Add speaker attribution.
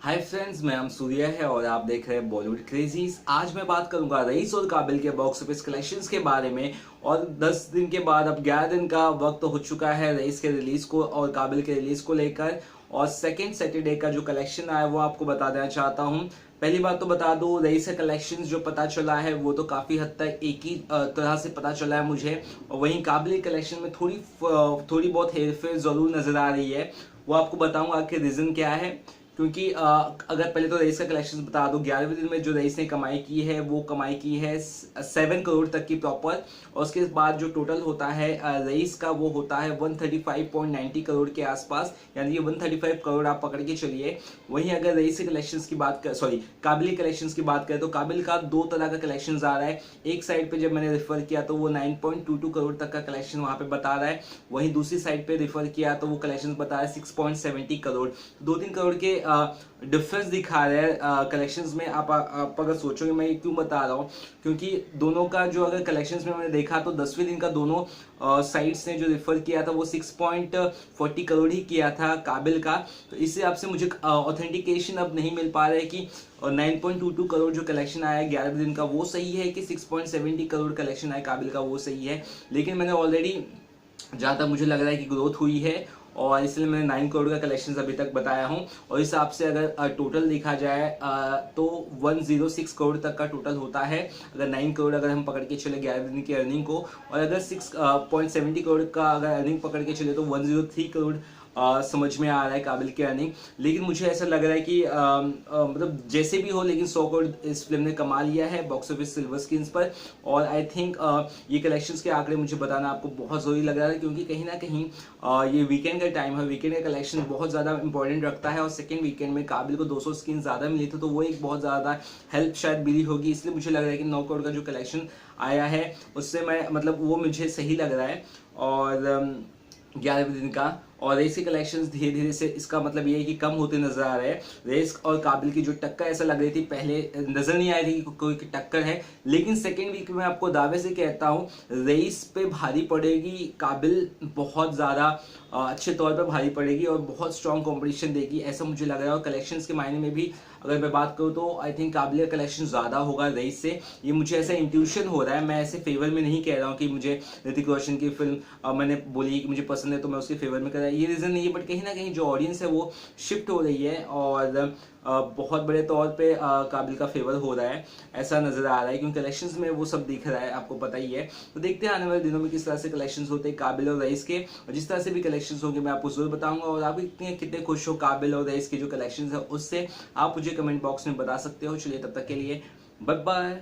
Speaker 1: Hi friends, मैं हम सूर्या है और आप देख रहे हैं बॉलीवुड क्रेजीज। आज मैं बात करूंगा रईस और काबिल के बॉक्स ऑफिस कलेक्शंस के बारे में। और 10 दिन के बाद, अब 11 दिन का वक्त हो चुका है रईस के रिलीज को और काबिल के रिलीज को लेकर। और सेकेंड सैटरडे का जो कलेक्शन आया वो आपको बता देना चाहता हूँ। पहली बात तो बता दूं, रईस का कलेक्शन जो पता चला है वो तो काफी हद तक एक ही तरह से पता चला है मुझे। और वहीं काबिल कलेक्शन में थोड़ी बहुत हेरफेर जरूर नजर आ रही है। वो आपको बताऊंगा कि रीजन क्या है। क्योंकि अगर पहले तो रईस का कलेक्शन बता दो, 11वें दिन में जो रईस ने कमाई की है वो कमाई की है 7 करोड़ तक की प्रॉपर। और उसके बाद जो टोटल होता है रईस का वो होता है 135.90 करोड़ के आसपास, यानी कि 135 करोड़ आप पकड़ के चलिए। वहीं अगर रईस के कलेक्शन की बात कर सॉरी काबिल कलेक्शन की बात करें तो काबिल का दो तरह का कलेक्शन आ रहा है। एक साइड पे जब मैंने रेफर किया तो वो 9.22 करोड़ तक का कलेक्शन वहां पे बता रहा है। वहीं दूसरी साइड पे रेफर किया तो वो कलेक्शन बता रहा है 6.70 करोड़। 2-3 करोड़ के डिफरेंस दिखा रहे हैं कलेक्शंस में। आप अगर सोचोगे मैं ये क्यों बता रहा हूँ, क्योंकि दोनों का जो अगर कलेक्शंस में मैंने देखा तो 10वें दिन का दोनों साइट्स ने जो रेफर किया था वो 6.40 करोड़ ही किया था काबिल का। तो इस हिसाब से मुझे ऑथेंटिकेशन अब नहीं मिल पा रहा है कि 9.22 करोड़ जो कलेक्शन आया 11वें दिन का वो सही है कि 6.70 करोड़ कलेक्शन आया काबिल का वो सही है। लेकिन मैंने ऑलरेडी, जहाँ तक मुझे लग रहा है कि ग्रोथ हुई है, और इसलिए मैंने 9 करोड़ का कलेक्शन अभी तक बताया हूँ। और इस हिसाब से अगर टोटल देखा जाए तो 106 करोड़ तक का टोटल होता है। अगर 9 करोड़ अगर हम पकड़ के चले 11 दिन की अर्निंग को, और अगर 6.70 करोड़ का अगर अर्निंग पकड़ के चले तो 103 करोड़ समझ में आ रहा है काबिल की अर्निंग। लेकिन मुझे ऐसा लग रहा है कि मतलब जैसे भी हो, लेकिन 100 करोड़ इस फिल्म ने कमा लिया है बॉक्स ऑफिस सिल्वर स्क्रीन पर। और आई थिंक ये कलेक्शंस के आंकड़े मुझे बताना आपको बहुत जरूरी लग रहा है, क्योंकि कहीं ना कहीं ये वीकेंड का टाइम है, वीकेंड का कलेक्शन बहुत ज्यादा इंपॉर्टेंट रखता है। और सेकंड वीकेंड में काबिल को 200 स्क्रीन ज्यादा मिली थी, तो वो एक बहुत ज्यादा हेल्प शायद मिली होगी। इसलिए मुझे लग रहा है कि 9 करोड़ का जो कलेक्शन आया है उससे मैं मतलब वो मुझे सही लग रहा है। और 11वें दिन का और रेस के कलेक्शंस धीरे धीरे से, इसका मतलब ये है कि कम होते नजर आ रहे हैं। रेस और काबिल की जो टक्कर ऐसा लग रही थी, पहले नजर नहीं आ रही थी कि कोई टक्कर है। लेकिन सेकेंड वीक में आपको दावे से कहता हूँ रेस पे भारी पड़ेगी, काबिल बहुत ज्यादा अच्छे तौर पे भारी पड़ेगी और बहुत स्ट्रॉन्ग कंपटीशन देगी, ऐसा मुझे लग रहा है। और कलेक्शंस के मायने में भी अगर मैं बात करूँ तो आई थिंक काबिल का कलेक्शन ज्यादा होगा रेस से। ये मुझे ऐसा इंट्यूशन हो रहा है, मैं ऐसे फेवर में नहीं कह रहा हूँ कि मुझे ऋतिक रोशन की फिल्म मैंने बोली कि मुझे पसंद है तो मैं उसके फेवर में कर रहा, ये रीजन नहीं है। बट कहीं ना कहीं जो ऑडियंस है वो शिफ्ट हो रही है और बहुत बड़े तौर पे काबिल का फेवर हो रहा है, ऐसा नजर आ रहा है। क्योंकि कलेक्शंस में वो सब दिख रहा है, आपको पता ही है। तो देखते हैं आने वाले दिनों में किस तरह से कलेक्शंस होते हैं काबिल और रईस के। और जिस तरह से भी कलेक्शंस होंगे मैं आपको जरूर बताऊंगा। और आप कितने खुश हो काबिल और रईस के जो कलेक्शंस है उससे, आप मुझे कमेंट बॉक्स में बता सकते हो। चलिए तब तक के लिए बाय बाय।